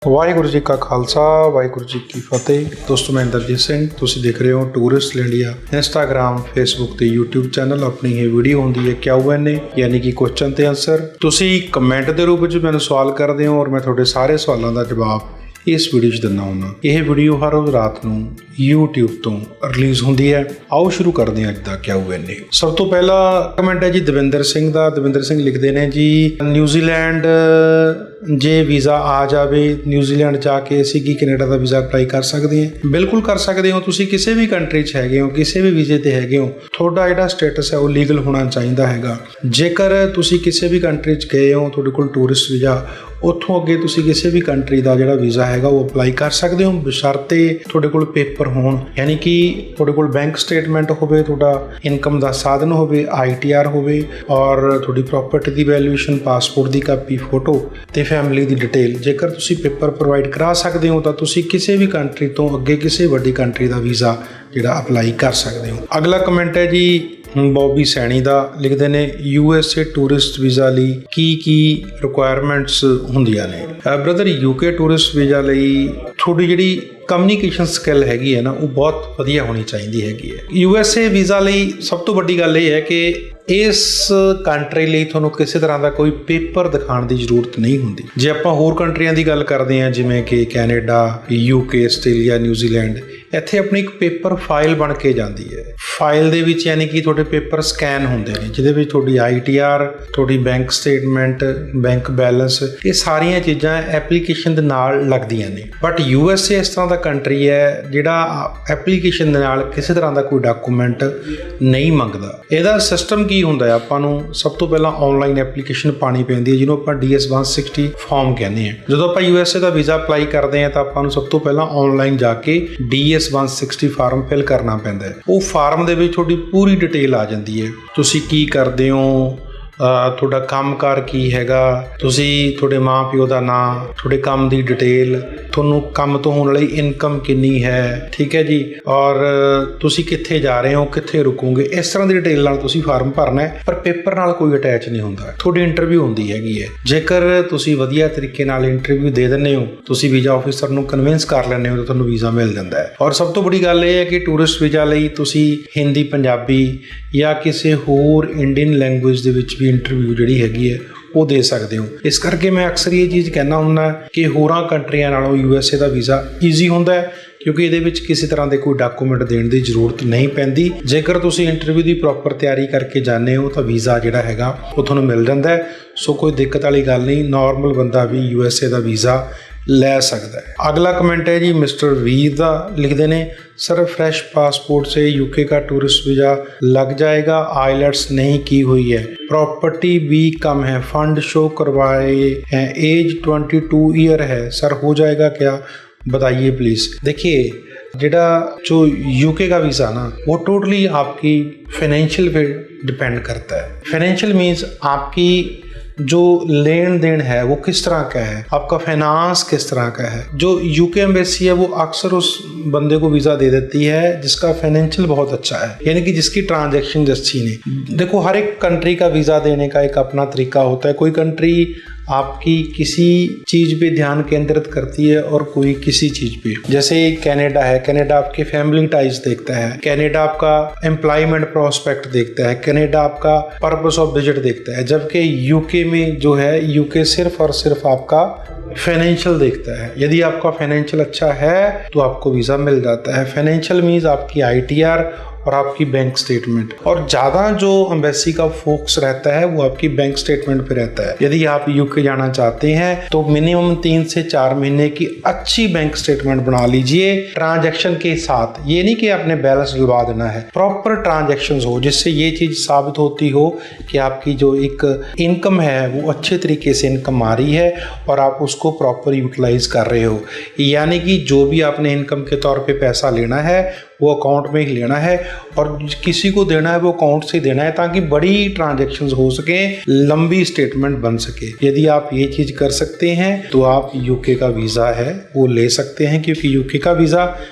ਵਾਹਿਗੁਰੂ ਜੀ ਕਾ ਖਾਲਸਾ ਵਾਹਿਗੁਰੂ ਜੀ ਕੀ ਫਤਿਹ। ਦੋਸਤੋ ਮੈਂ ਇੰਦਰਜੀਤ ਸਿੰਘ, ਤੁਸੀਂ ਦੇਖ ਰਹੇ ਹੋ ਟੂਰਿਸਟ ਇੰਡੀਆ ਇੰਸਟਾਗ੍ਰਾਮ, ਫੇਸਬੁੱਕ ਤੇ YouTube ਚੈਨਲ। ਆਪਣੀ ਇਹ ਵੀਡੀਓ ਹੁੰਦੀ ਹੈ Q&A ਯਾਨੀ ਕਿ ਕੁਐਸਚਨ ਤੇ ਆਨਸਰ। ਤੁਸੀਂ ਕਮੈਂਟ ਦੇ ਰੂਪ ਵਿੱਚ ਮੈਨੂੰ ਸਵਾਲ ਕਰਦੇ ਹੋ ਔਰ ਮੈਂ ਤੁਹਾਡੇ ਸਾਰੇ ਸਵਾਲਾਂ ਦਾ ਜਵਾਬ ਇਸ ਵੀਡੀਓ 'ਚ ਦਿੰਦਾ ਹੁੰਦਾ। ਇਹ ਵੀਡੀਓ ਹਰ ਰੋਜ਼ ਰਾਤ ਨੂੰ YouTube ਤੋਂ ਰਿਲੀਜ਼ ਹੁੰਦੀ ਹੈ। ਆਓ ਸ਼ੁਰੂ ਕਰਦੇ ਹਾਂ ਅੱਜ ਦਾ Q&A। ਸਭ ਤੋਂ ਪਹਿਲਾ ਕਮੈਂਟ ਹੈ ਜੀ ਦਵਿੰਦਰ ਸਿੰਘ ਦਾ। ਦਵਿੰਦਰ ਸਿੰਘ ਲਿਖਦੇ ਨੇ ਜੀ, ਨਿਊਜ਼ੀਲੈਂਡ ਜੇ ਵੀਜ਼ਾ ਆ ਜਾਵੇ, ਨਿਊਜ਼ੀਲੈਂਡ ਜਾ ਕੇ ਅਸੀਂ ਕੀ ਕੈਨੇਡਾ ਦਾ ਵੀਜ਼ਾ ਅਪਲਾਈ ਕਰ ਸਕਦੇ ਹਾਂ? ਬਿਲਕੁਲ ਕਰ ਸਕਦੇ ਹੋ। ਤੁਸੀਂ ਕਿਸੇ ਵੀ ਕੰਟਰੀ 'ਚ ਹੈਗੇ ਹੋ, ਕਿਸੇ ਵੀ ਵੀਜ਼ੇ ਤੇ ਹੈਗੇ ਹੋ, ਤੁਹਾਡਾ ਜਿਹੜਾ ਸਟੇਟਸ ਹੈ ਉਹ ਲੀਗਲ ਹੋਣਾ ਚਾਹੀਦਾ ਹੈਗਾ। ਜੇਕਰ ਤੁਸੀਂ ਕਿਸੇ ਵੀ ਕੰਟਰੀ 'ਚ ਗਏ ਹੋ, ਤੁਹਾਡੇ ਕੋਲ ਟੂਰਿਸਟ ਵੀਜ਼ਾ, ਉੱਥੋਂ ਅੱਗੇ ਤੁਸੀਂ ਕਿਸੇ ਵੀ ਕੰਟਰੀ ਦਾ ਜਿਹੜਾ ਵੀਜ਼ਾ ਹੈਗਾ ਉਹ ਅਪਲਾਈ ਕਰ ਸਕਦੇ ਹੋ, ਬਸ਼ਰਤੇ ਤੁਹਾਡੇ ਕੋਲ ਪੇਪਰ ਹੋਣ। ਯਾਨੀ ਕਿ ਤੁਹਾਡੇ ਕੋਲ ਬੈਂਕ ਸਟੇਟਮੈਂਟ ਹੋਵੇ, ਤੁਹਾਡਾ ਇਨਕਮ ਦਾ ਸਾਧਨ ਹੋਵੇ, ITR ਹੋਵੇ ਔਰ ਤੁਹਾਡੀ ਪ੍ਰੋਪਰਟੀ ਦੀ ਵੈਲਿਊਏਸ਼ਨ, ਪਾਸਪੋਰਟ ਦੀ ਕਾਪੀ, ਫੋਟੋ ਤੇ ਫੈਮਿਲੀ ਦੀ ਡਿਟੇਲ। ਜੇਕਰ ਤੁਸੀਂ ਪੇਪਰ ਪ੍ਰੋਵਾਈਡ ਕਰਾ ਸਕਦੇ ਹੋ ਤਾਂ ਤੁਸੀਂ ਕਿਸੇ ਵੀ ਕੰਟਰੀ ਤੋਂ ਅੱਗੇ ਕਿਸੇ ਵੱਡੀ ਕੰਟਰੀ ਦਾ ਵੀਜ਼ਾ ਜਿਹੜਾ ਅਪਲਾਈ ਕਰ ਸਕਦੇ ਹੋ। ਅਗਲਾ ਕਮੈਂਟ ਹੈ ਜੀ ਬੌਬੀ ਸੈਣੀ ਦਾ। ਲਿਖਦੇ ਨੇ, USA ਟੂਰਿਸਟ ਵੀਜ਼ਾ ਲਈ ਕੀ ਰਿਕੁਆਇਰਮੈਂਟਸ ਹੁੰਦੀਆਂ ਨੇ? ਬ੍ਰਦਰ, UK ਟੂਰਿਸਟ ਵੀਜ਼ਾ ਲਈ ਤੁਹਾਡੀ ਜਿਹੜੀ ਕਮਿਊਨੀਕੇਸ਼ਨ ਸਕਿੱਲ ਹੈਗੀ ਹੈ ਨਾ, ਉਹ ਬਹੁਤ ਵਧੀਆ ਹੋਣੀ ਚਾਹੀਦੀ ਹੈਗੀ ਹੈ। USA ਵੀਜ਼ਾ ਲਈ ਸਭ ਤੋਂ ਵੱਡੀ ਗੱਲ ਇਹ ਹੈ ਕਿ ਇਸ ਕੰਟਰੀ ਲਈ ਤੁਹਾਨੂੰ ਕਿਸੇ ਤਰ੍ਹਾਂ ਦਾ ਕੋਈ ਪੇਪਰ ਦਿਖਾਉਣ ਦੀ ਜ਼ਰੂਰਤ ਨਹੀਂ ਹੁੰਦੀ। ਜੇ ਆਪਾਂ ਹੋਰ ਕੰਟਰੀਆਂ ਦੀ ਗੱਲ ਕਰਦੇ ਹਾਂ, ਜਿਵੇਂ ਕਿ ਕੈਨੇਡਾ, UK, ਆਸਟ੍ਰੇਲੀਆ, ਨਿਊਜ਼ੀਲੈਂਡ, ਇੱਥੇ ਆਪਣੀ ਇੱਕ ਪੇਪਰ ਫਾਈਲ ਬਣ ਕੇ ਜਾਂਦੀ ਹੈ। ਫਾਈਲ ਦੇ ਵਿੱਚ ਯਾਨੀ ਕਿ ਤੁਹਾਡੇ ਪੇਪਰ ਸਕੈਨ ਹੁੰਦੇ ਨੇ, ਜਿਹਦੇ ਵਿੱਚ ਤੁਹਾਡੀ ITR, ਤੁਹਾਡੀ ਬੈਂਕ ਸਟੇਟਮੈਂਟ, ਬੈਂਕ ਬੈਲੈਂਸ, ਇਹ ਸਾਰੀਆਂ ਚੀਜ਼ਾਂ ਐਪਲੀਕੇਸ਼ਨ ਦੇ ਨਾਲ ਲੱਗਦੀਆਂ ਨੇ। ਬਟ USA ਇਸ ਤਰ੍ਹਾਂ ਦਾ ਕੰਟਰੀ ਹੈ ਜਿਹੜਾ ਐਪਲੀਕੇਸ਼ਨ ਦੇ ਨਾਲ ਕਿਸੇ ਤਰ੍ਹਾਂ ਦਾ ਕੋਈ ਡਾਕੂਮੈਂਟ ਨਹੀਂ ਮੰਗਦਾ। ਇਹਦਾ ਸਿਸਟਮ ਕੀ ਹੁੰਦਾ ਹੈ? ਆਪਾਂ ਨੂੰ ਸਭ ਤੋਂ ਪਹਿਲਾਂ ਆਨਲਾਈਨ ਐਪਲੀਕੇਸ਼ਨ ਪਾਣੀ ਪੈਂਦੀ ਹੈ, ਜਿਹਨੂੰ ਆਪਾਂ DS-160 ਫਾਰਮ ਕਹਿੰਦੇ ਹਾਂ। ਜਦੋਂ ਆਪਾਂ USA ਦਾ ਵੀਜ਼ਾ ਅਪਲਾਈ ਕਰਦੇ ਹਾਂ ਤਾਂ ਆਪਾਂ ਨੂੰ ਸਭ ਤੋਂ ਪਹਿਲਾਂ ਆਨਲਾਈਨ ਜਾ ਕੇ DS-160 ਫਾਰਮ ਫਿਲ ਕਰਨਾ ਪੈਂਦਾ ਹੈ। ਉਹ ਫਾਰਮ ਦੇ ਵਿੱਚ ਤੁਹਾਡੀ ਪੂਰੀ ਡਿਟੇਲ ਆ ਜਾਂਦੀ ਹੈ। ਤੁਸੀਂ ਕੀ ਕਰਦੇ ਹੋ, ਤੁਹਾਡਾ ਕੰਮਕਾਰ ਕੀ ਹੈਗਾ, ਤੁਹਾਡੇ ਮਾਂ ਪਿਓ ਦਾ ਨਾਂ, ਤੁਹਾਡੇ ਕੰਮ ਦੀ ਡਿਟੇਲ, ਤੁਹਾਨੂੰ ਕੰਮ ਤੋਂ ਹੋਣ ਵਾਲੀ ਇਨਕਮ ਕਿੰਨੀ ਹੈ, ਠੀਕ ਹੈ ਜੀ, ਔਰ ਤੁਸੀਂ ਕਿੱਥੇ ਜਾ ਰਹੇ ਹੋ, ਕਿੱਥੇ ਰੁਕੋਗੇ, ਇਸ ਤਰ੍ਹਾਂ ਦੀ ਡਿਟੇਲ ਨਾਲ ਤੁਸੀਂ ਫਾਰਮ ਭਰਨਾ ਹੈ। ਪਰ ਪੇਪਰ ਨਾਲ ਕੋਈ ਅਟੈਚ ਨਹੀਂ ਹੁੰਦਾ। ਤੁਹਾਡੀ ਇੰਟਰਵਿਊ ਹੁੰਦੀ ਹੈਗੀ ਹੈ। ਜੇਕਰ ਤੁਸੀਂ ਵਧੀਆ ਤਰੀਕੇ ਨਾਲ ਇੰਟਰਵਿਊ ਦੇ ਦਿੰਦੇ ਹੋ, ਤੁਸੀਂ ਵੀਜ਼ਾ ਆਫਿਸਰ ਨੂੰ ਕਨਵਿੰਸ ਕਰ ਲੈਂਦੇ ਹੋ ਤਾਂ ਤੁਹਾਨੂੰ ਵੀਜ਼ਾ ਮਿਲ ਜਾਂਦਾ ਹੈ। ਔਰ ਸਭ ਤੋਂ ਵੱਡੀ ਗੱਲ ਇਹ ਹੈ ਕਿ ਟੂਰਿਸਟ ਵੀਜ਼ਾ ਲਈ ਤੁਸੀਂ ਹਿੰਦੀ, ਪੰਜਾਬੀ ਜਾਂ ਕਿਸੇ ਹੋਰ ਇੰਡੀਅਨ ਲੈਂਗੁਏਜ ਦੇ ਵਿੱਚ ਵੀ ਇੰਟਰਵਿਊ ਜਿਹੜੀ ਹੈਗੀ ਹੈ ਉਹ ਦੇ ਸਕਦੇ ਹੋ। ਇਸ ਕਰਕੇ ਮੈਂ ਅਕਸਰ ਇਹ ਚੀਜ਼ ਕਹਿੰਦਾ ਹੁੰਦਾ ਕਿ ਹੋਰਾਂ ਕੰਟਰੀਆਂ ਨਾਲੋਂ USA ਦਾ ਵੀਜ਼ਾ ਈਜ਼ੀ ਹੁੰਦਾ ਹੈ, ਕਿਉਂਕਿ ਇਹਦੇ ਵਿੱਚ ਕਿਸੇ ਤਰ੍ਹਾਂ ਦੇ ਕੋਈ ਡਾਕੂਮੈਂਟ ਦੇਣ ਦੀ ਜ਼ਰੂਰਤ ਨਹੀਂ ਪੈਂਦੀ। ਜੇਕਰ ਤੁਸੀਂ ਇੰਟਰਵਿਊ ਦੀ ਪ੍ਰੋਪਰ ਤਿਆਰੀ ਕਰਕੇ ਜਾਂਦੇ ਹੋ ਤਾਂ ਵੀਜ਼ਾ ਜਿਹੜਾ ਹੈਗਾ ਉਹ ਤੁਹਾਨੂੰ ਮਿਲ ਜਾਂਦਾ ਹੈ। ਸੋ ਕੋਈ ਦਿੱਕਤ ਵਾਲੀ ਗੱਲ ਨਹੀਂ, ਨਾਰਮਲ ਬੰਦਾ ਵੀ USA ਦਾ ਵੀਜ਼ਾ ਲੈ सकता है। अगला कमेंट है जी मिस्टर वीर दा। लिखते ने, सर फ्रेश पासपोर्ट से UK का टूरिस्ट वीज़ा लग जाएगा? IELTS नहीं की हुई है, प्रॉपर्टी भी कम है, फंड शो करवाए हैं, एज 22 ईयर है, सर हो जाएगा क्या? बताइए प्लीज़। देखिए, जो UK का वीज़ा ना वो टोटली आपकी फाइनेंशियल पे डिपेंड करता है। फाइनेंशियल मीन्स आपकी जो लेन देन है वो किस तरह का है, आपका फाइनेंस किस तरह का है। जो UK एम्बेसी है वो अक्सर उस बंदे को वीज़ा दे देती है जिसका फाइनेंशियल बहुत अच्छा है, यानी कि जिसकी ट्रांजैक्शन अच्छी नहीं। देखो, हर एक कंट्री का वीज़ा देने का एक अपना तरीका होता है। कोई कंट्री आपकी किसी चीज़ पे ध्यान केंद्रित करती है और कोई किसी चीज़ पे। जैसे कनाडा है, कनाडा आपके फैमिली टाइज देखता है, कनाडा आपका एम्प्लॉयमेंट प्रोस्पेक्ट देखता है, कनाडा आपका पर्पस ऑफ विजिट देखता है। जबकि UK में जो है, UK सिर्फ और सिर्फ आपका फाइनेंशियल देखता है। यदि आपका फाइनेंशियल अच्छा है तो आपको वीज़ा मिल जाता है। फाइनेंशियल मीन्स आपकी ITR और आपकी बैंक स्टेटमेंट, और ज़्यादा जो एम्बेसी का फोकस रहता है वो आपकी बैंक स्टेटमेंट पे रहता है। यदि आप UK जाना चाहते हैं तो मिनिमम 3 से 4 महीने की अच्छी बैंक स्टेटमेंट बना लीजिए ट्रांजैक्शन के साथ। ये नहीं कि आपने बैलेंस डलवा देना है, प्रॉपर ट्रांजैक्शंस हो जिससे ये चीज़ साबित होती हो कि आपकी जो एक इनकम है वो अच्छे तरीके से इनकम आ रही है और आप उसको प्रॉपर यूटिलाइज कर रहे हो। यानी कि जो भी आपने इनकम के तौर पे पैसा लेना है वो अकाउंट में ही लेना है और किसी को देना है वो अकाउंट से देना है, ताकि बड़ी ट्रांजैक्शंस हो सके, लंबी स्टेटमेंट बन सके। यदि आप ये चीज़ कर सकते हैं तो आप UK का वीज़ा है वो ले सकते हैं, क्योंकि UK का वीज़ा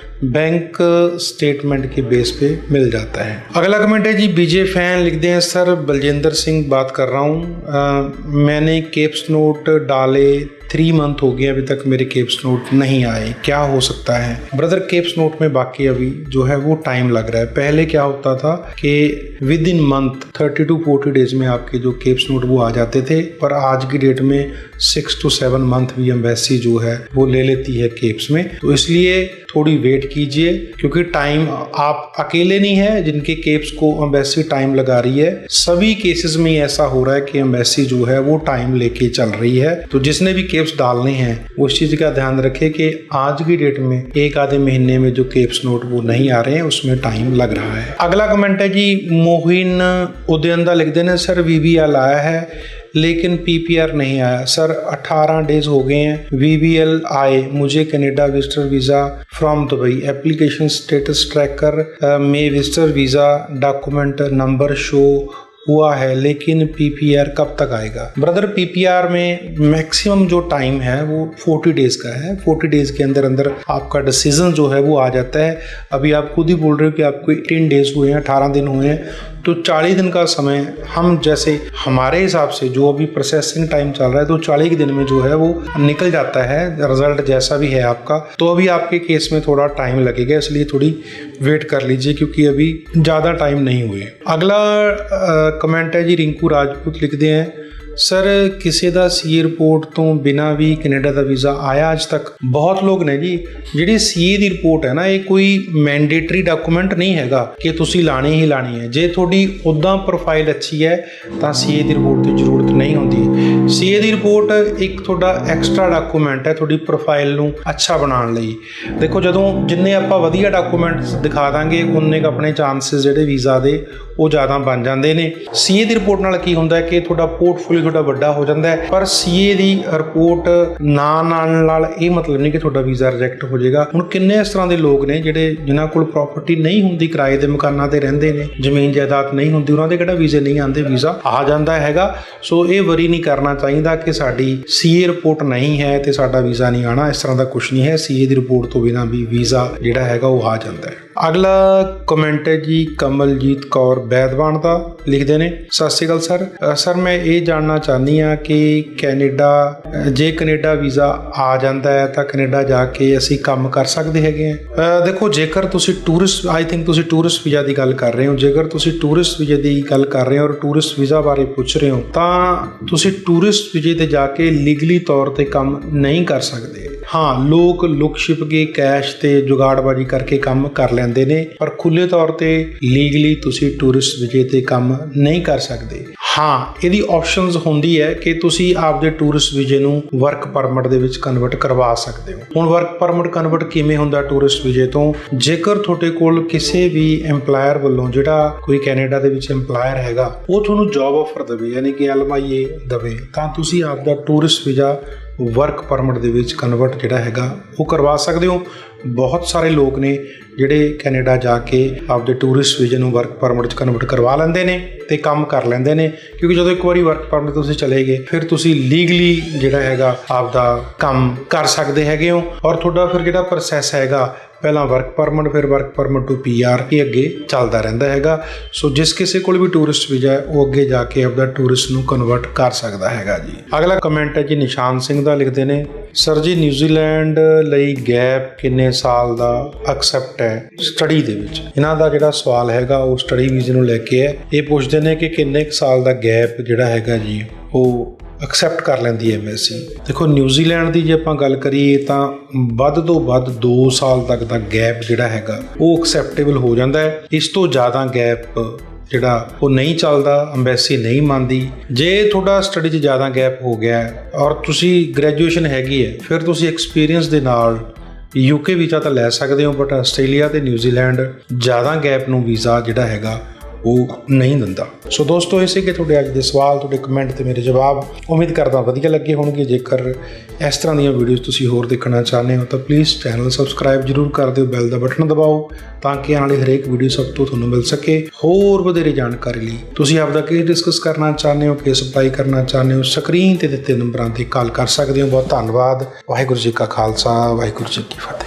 बैंक स्टेटमेंट के बेस पे मिल जाता है। अगला कमेंट है जी BJ फैन। लिखते हैं, सर बलजिंदर सिंह बात कर रहा हूँ, मैंने केप्स नोट डाले 3 मंथ हो गए अभी तक मेरे केप्स नोट नहीं आए, क्या हो सकता है? ब्रदर, केप्स नोट में बाकी अभी जो है वो टाइम लग रहा है। पहले क्या होता था कि with in month 30 to 40 days में आपके जो केप्स नोट वो आ जाते थे, पर आज की डेट में 6 to 7 मंथ भी एम्बेसी जो है वो ले लेती है केप्स में। तो इसलिए थोड़ी वेट कीजिए, क्योंकि टाइम आप अकेले नहीं है जिनके केप्स को एम्बेसी टाइम लगा रही है। सभी केसेस में ऐसा हो रहा है कि एम्बेसी जो है वो टाइम लेके चल रही है। तो जिसने भी केप्स डालने हैं वो इस चीज का ध्यान रखें कि आज की डेट में एक आधे महीने में जो केप्स नोट वो नहीं आ रहे हैं, उसमें टाइम लग रहा है। अगला कमेंट है जी, मोहिन उदयंदा लिखते हैं, सर VBL आया है लेकिन PPR नहीं आया। सर 18 डेज हो गए हैं VBL आए, मुझे Canada visitor visa from Dubai, application status tracker में visitor visa document number show हुआ है, लेकिन PPR कब तक आएगा? ब्रदर, PPR में मैक्सिमम जो टाइम है वो 40 डेज का है। 40 डेज के अंदर अंदर आपका डिसीजन जो है वो आ जाता है। अभी आप खुद ही बोल रहे हो कि आपको 18 डेज हुए हैं, 18 दिन हुए हैं, तो 40 दिन का समय हम जैसे हमारे हिसाब से जो अभी प्रोसेसिंग टाइम चल रहा है, तो 40 दिन में जो है वो निकल जाता है रिजल्ट जैसा भी है आपका। तो अभी आपके केस में थोड़ा टाइम लगेगा, इसलिए थोड़ी वेट कर लीजिए, क्योंकि अभी ज़्यादा टाइम नहीं हुए। अगला कमेंट है जी, रिंकू राजपूत लिखते हैं, सर ਕਿਸੇ ਦਾ CA ਰਿਪੋर्ट ਤੋਂ ਬਿਨਾਂ ਵੀ ਕੈਨੇਡਾ ਦਾ ਵੀਜ਼ਾ ਆਇਆ ਅੱਜ ਤੱਕ? ਬਹੁਤ ਲੋਕ ਨੇ ਜੀ। ਜਿਹੜੀ CA ਦੀ ਰਿਪੋर्ट ਹੈ ਨਾ, ਇਹ ਕੋਈ ਮੈਂਡੇਟਰੀ ਡਾਕੂਮੈਂਟ ਨਹੀਂ ਹੈਗਾ ਕਿ ਤੁਸੀਂ ਲਾਣੀ ਹੀ ਲਾਣੀ ਹੈ। ਜੇ ਤੁਹਾਡੀ ਉੱਦਾਂ ਪ੍ਰੋਫਾਈਲ ਅੱਛੀ ਹੈ ਤਾਂ CA ਦੀ ਰਿਪੋर्ट ਦੀ ਜ਼ਰੂਰਤ ਨਹੀਂ ਹੁੰਦੀ। CA ਦੀ ਰਿਪੋर्ट ਇੱਕ ਤੁਹਾਡਾ ਐਕਸਟਰਾ ਡਾਕੂਮੈਂਟ ਹੈ ਤੁਹਾਡੀ ਪ੍ਰੋਫਾਈਲ ਨੂੰ ਅੱਛਾ ਬਣਾਉਣ ਲਈ। ਦੇਖੋ, ਜਦੋਂ ਜਿੰਨੇ ਆਪਾਂ ਵਧੀਆ ਡਾਕੂਮੈਂਟਸ ਦਿਖਾ ਦਾਂਗੇ, ਉਨੇ ਕੁ ਆਪਣੇ ਚਾਂਸਸ ਜਿਹੜੇ ਵੀਜ਼ਾ ਦੇ ਉਹ ਜ਼ਿਆਦਾ ਬਣ ਜਾਂਦੇ ਨੇ। CA ਦੀ ਰਿਪੋर्ट ਨਾਲ ਕੀ ਹੁੰਦਾ ਕਿ ਤੁਹਾਡਾ ਪੋਰਟਫੋਲੀਓ ਤੁਹਾਡਾ ਵੱਡਾ ਹੋ ਜਾਂਦਾ ਹੈ, ਪਰ CA ਦੀ ਰਿਪੋर्ट ਨਾ ਨਾਲ ਇਹ ਮਤਲਬ ਨਹੀਂ ਕਿ ਤੁਹਾਡਾ ਵੀਜ਼ਾ ਰਿਜੈਕਟ ਹੋ ਜਾਏਗਾ। ਹੁਣ ਕਿੰਨੇ ਇਸ ਤਰ੍ਹਾਂ ਦੇ ਲੋਕ ਨੇ ਜਿਹੜੇ ਜਿਨ੍ਹਾਂ ਕੋਲ ਪ੍ਰੋਪਰਟੀ ਨਹੀਂ ਹੁੰਦੀ, ਕਿਰਾਏ ਦੇ ਮਕਾਨਾਂ ਤੇ ਰਹਿੰਦੇ ਨੇ, ਜ਼ਮੀਨ ਜਾਇਦਾਦ ਨਹੀਂ ਹੁੰਦੀ, ਉਹਨਾਂ ਦੇ ਕਿਹੜਾ ਵੀਜ਼ੇ ਨਹੀਂ ਆਉਂਦੇ, ਵੀਜ਼ਾ ਆ ਜਾਂਦਾ ਹੈਗਾ। ਸੋ ਇਹ ਵਰੀ ਨਹੀਂ ਕਰਨਾ ਚਾਹੀਦਾ ਕਿ ਸਾਡੀ CA ਰਿਪੋर्ट ਨਹੀਂ ਹੈ ਤੇ ਸਾਡਾ ਵੀਜ਼ਾ ਨਹੀਂ ਆਣਾ। ਇਸ ਤਰ੍ਹਾਂ ਦਾ ਕੁਝ ਨਹੀਂ ਹੈ। CA ਦੀ ਰਿਪੋर्ट ਤੋਂ ਬਿਨਾਂ ਵੀ ਵੀਜ਼ਾ ਜਿਹੜਾ ਹੈਗਾ ਉਹ ਆ ਜਾਂਦਾ ਹੈ। ਅਗਲਾ ਕਮੈਂਟ ਹੈ ਜੀ, ਕਮਲਜੀਤ ਕੌਰ ਬੈਦਵਾਨ ਦਾ ਲਿਖਦੇ ਨੇ, ਸਤਿ ਸ਼੍ਰੀ ਅਕਾਲ ਸਰ। ਸਰ ਮੈਂ ਇਹ ਜਾਣਨਾ ਚਾਹੁੰਦੀ ਹਾਂ ਕਿ ਜੇ ਕੈਨੇਡਾ ਵੀਜ਼ਾ ਆ ਜਾਂਦਾ ਹੈ ਤਾਂ ਕੈਨੇਡਾ ਜਾ ਕੇ ਅਸੀਂ ਕੰਮ ਕਰ ਸਕਦੇ ਹੈਗੇ ਹਾਂ? ਦੇਖੋ, ਜੇਕਰ ਤੁਸੀਂ ਟੂਰਿਸਟ, ਆਈ ਥਿੰਕ ਤੁਸੀਂ ਟੂਰਿਸਟ ਵੀਜ਼ਾ ਦੀ ਗੱਲ ਕਰ ਰਹੇ ਹੋ। ਜੇਕਰ ਤੁਸੀਂ ਟੂਰਿਸਟ ਵੀਜ਼ੇ ਦੀ ਗੱਲ ਕਰ ਰਹੇ ਹੋ ਔਰ ਟੂਰਿਸਟ ਵੀਜ਼ਾ ਬਾਰੇ ਪੁੱਛ ਰਹੇ ਹੋ, ਤਾਂ ਤੁਸੀਂ ਟੂਰਿਸਟ ਵੀਜ਼ੇ ਤੇ ਜਾ ਕੇ ਲੀਗਲੀ ਤੌਰ ਤੇ ਕੰਮ ਨਹੀਂ ਕਰ ਸਕਦੇ। ਹਾਂ, ਲੋਕ ਲੁਕ ਛਿਪ ਕੇ ਕੈਸ਼ ਤੇ ਜੁਗਾੜਬਾਜੀ ਕਰਕੇ ਕੰਮ ਕਰ ਲੈਂਦੇ ਨੇ, ਪਰ ਖੁੱਲੇ ਤੌਰ ਤੇ ਲੀਗਲੀ ਤੁਸੀਂ ਟੂਰਿਸਟ ਵੀਜ਼ੇ ਤੇ ਕੰਮ ਨਹੀਂ ਕਰ ਸਕਦੇ। ਹਾਂ, ਇਹਦੀ ਆਪਸ਼ਨਸ ਹੁੰਦੀ ਹੈ ਕਿ ਤੁਸੀਂ ਆਪਦੇ ਟੂਰਿਸਟ ਵੀਜ਼ੇ ਨੂੰ ਵਰਕ ਪਰਮਿਟ ਦੇ ਵਿੱਚ ਕਨਵਰਟ ਕਰਵਾ ਸਕਦੇ ਹੋ। ਹੁਣ ਵਰਕ ਪਰਮਿਟ ਕਨਵਰਟ ਕਿਵੇਂ ਹੁੰਦਾ ਟੂਰਿਸਟ ਵੀਜ਼ੇ ਤੋਂ? ਜੇਕਰ ਤੁਹਾਡੇ ਕੋਲ ਕਿਸੇ ਵੀ ਐਮਪਲਾਇਰ ਵੱਲੋਂ, ਜਿਹੜਾ ਕੋਈ ਕੈਨੇਡਾ ਦੇ ਵਿੱਚ ਐਮਪਲਾਇਰ ਹੈਗਾ, ਉਹ ਤੁਹਾਨੂੰ ਜੌਬ ਆਫਰ ਦੇਵੇ, ਯਾਨੀ ਕਿ LMIA ਦੇਵੇ, ਤਾਂ ਤੁਸੀਂ ਆਪਦਾ ਟੂਰਿਸਟ ਵੀਜ਼ਾ ਵਰਕ ਪਰਮਿਟ ਦੇ ਵਿੱਚ ਕਨਵਰਟ ਜਿਹੜਾ ਹੈਗਾ ਉਹ ਕਰਵਾ ਸਕਦੇ ਹੋ। ਬਹੁਤ ਸਾਰੇ ਲੋਕ ਨੇ ਜਿਹੜੇ ਕੈਨੇਡਾ ਜਾ ਕੇ ਆਪਦੇ ਟੂਰਿਸਟ ਵੀਜ਼ੇ ਨੂੰ ਵਰਕ ਪਰਮਿਟ 'ਚ ਕਨਵਰਟ ਕਰਵਾ ਲੈਂਦੇ ਨੇ ਤੇ ਕੰਮ ਕਰ ਲੈਂਦੇ ਨੇ, ਕਿਉਂਕਿ ਜਦੋਂ ਇੱਕ ਵਾਰੀ ਵਰਕ ਪਰਮਿਟ ਤੁਸੀਂ ਚਲੇ ਗਏ, ਫਿਰ ਤੁਸੀਂ ਲੀਗਲੀ ਜਿਹੜਾ ਹੈਗਾ ਆਪਦਾ ਕੰਮ ਕਰ ਸਕਦੇ ਹੈਗੇ ਹੋ। ਔਰ ਤੁਹਾਡਾ ਫਿਰ ਜਿਹੜਾ ਪ੍ਰੋਸੈਸ ਹੈਗਾ, ਪਹਿਲਾਂ ਵਰਕ ਪਰਮਿਟ, ਫਿਰ ਵਰਕ ਪਰਮਿਟ ਟੂ PR, ਇਹ ਅੱਗੇ ਚੱਲਦਾ ਰਹਿੰਦਾ ਹੈਗਾ। ਸੋ ਜਿਸ ਕਿਸੇ ਕੋਲ ਵੀ ਟੂਰਿਸਟ ਵੀਜ਼ਾ ਹੈ ਉਹ ਅੱਗੇ ਜਾ ਕੇ ਆਪਦਾ ਟੂਰਿਸਟ ਨੂੰ ਕਨਵਰਟ ਕਰ ਸਕਦਾ ਹੈਗਾ ਜੀ। ਅਗਲਾ ਕਮੈਂਟ ਹੈ ਜੀ, ਨਿਸ਼ਾਨ ਸਿੰਘ ਦਾ ਲਿਖਦੇ ਨੇ, ਸਰ ਜੀ ਨਿਊਜ਼ੀਲੈਂਡ ਲਈ ਗੈਪ ਕਿੰਨੇ ਸਾਲ ਦਾ ਐਕਸੈਪਟ ਹੈ ਸਟੱਡੀ ਦੇ ਵਿੱਚ? ਇਹਨਾਂ ਦਾ ਜਿਹੜਾ ਸਵਾਲ ਹੈਗਾ ਉਹ ਸਟੱਡੀ ਵੀਜ਼ੇ ਨੂੰ ਲੈ ਕੇ ਹੈ। ਇਹ ਪੁੱਛਦੇ ਨੇ ਕਿ ਕਿੰਨੇ ਕੁ ਸਾਲ ਦਾ ਗੈਪ ਜਿਹੜਾ ਹੈਗਾ ਜੀ ਉਹ ਐਕਸੈਪਟ ਕਰ ਲੈਂਦੀ ਹੈ ਐਮਬੈਸੀ। ਦੇਖੋ, ਨਿਊਜ਼ੀਲੈਂਡ ਦੀ ਜੇ ਆਪਾਂ ਗੱਲ ਕਰੀਏ ਤਾਂ ਵੱਧ ਤੋਂ ਵੱਧ 2 ਸਾਲ ਤੱਕ ਦਾ ਗੈਪ ਜਿਹੜਾ ਹੈਗਾ ਉਹ ਐਕਸੈਪਟੇਬਲ ਹੋ ਜਾਂਦਾ ਹੈ। ਇਸ ਤੋਂ ਜ਼ਿਆਦਾ ਗੈਪ ਜਿਹੜਾ ਉਹ ਨਹੀਂ ਚੱਲਦਾ, ਐਮਬੈਸੀ ਨਹੀਂ ਮੰਨਦੀ। ਜੇ ਤੁਹਾਡਾ ਸਟੱਡੀ 'ਚ ਜ਼ਿਆਦਾ ਗੈਪ ਹੋ ਗਿਆ ਔਰ ਤੁਸੀਂ ਗ੍ਰੈਜੂਏਸ਼ਨ ਹੈਗੀ ਹੈ, ਫਿਰ ਤੁਸੀਂ ਐਕਸਪੀਰੀਅੰਸ ਦੇ ਨਾਲ UK ਵੀਜ਼ਾ ਤਾਂ ਲੈ ਸਕਦੇ ਹੋ, ਬਟ ਆਸਟ੍ਰੇਲੀਆ ਤੇ ਨਿਊਜ਼ੀਲੈਂਡ ਜ਼ਿਆਦਾ ਗੈਪ ਨੂੰ ਵੀਜ਼ਾ ਜਿਹੜਾ ਹੈਗਾ ਉਹ ਨਹੀਂ ਦਿੰਦਾ। ਸੋ ਦੋਸਤੋ, ਇਹ ਸੀਗੇ ਤੁਹਾਡੇ ਅੱਜ ਦੇ ਸਵਾਲ, ਤੁਹਾਡੇ ਕਮੈਂਟ ਤੇ ਮੇਰੇ ਜਵਾਬ। ਉਮੀਦ ਕਰਦਾ ਵਧੀਆ ਲੱਗੇ ਹੋਣਗੇ। ਜੇਕਰ ਇਸ ਤਰ੍ਹਾਂ ਦੀਆਂ ਵੀਡੀਓਜ਼ ਤੁਸੀਂ ਹੋਰ ਦੇਖਣਾ ਚਾਹੁੰਦੇ ਹੋ ਤਾਂ ਪਲੀਜ਼ ਚੈਨਲ ਸਬਸਕ੍ਰਾਈਬ ਜ਼ਰੂਰ ਕਰ ਦਿਓ, ਬੈਲ ਦਾ ਬਟਨ ਦਬਾਓ ਤਾਂ ਕਿ ਆਉਣ ਵਾਲੀ ਹਰੇਕ ਵੀਡੀਓ ਸਭ ਤੋਂ ਤੁਹਾਨੂੰ ਮਿਲ ਸਕੇ। ਹੋਰ ਵਧੇਰੇ ਜਾਣਕਾਰੀ ਲਈ ਤੁਸੀਂ ਆਪਦਾ ਕੇਸ ਡਿਸਕਸ ਕਰਨਾ ਚਾਹੁੰਦੇ ਹੋ, ਕੇਸ ਅਪਲਾਈ ਕਰਨਾ ਚਾਹੁੰਦੇ ਹੋ, ਸਕਰੀਨ ਤੇ ਦਿੱਤੇ ਨੰਬਰਾਂ ਤੇ ਕਾਲ ਕਰ ਸਕਦੇ ਹੋ। ਬਹੁਤ ਧੰਨਵਾਦ। ਵਾਹਿਗੁਰੂ ਜੀ ਕਾ ਖਾਲਸਾ, ਵਾਹਿਗੁਰੂ ਜੀ ਕੀ ਫਤਿਹ।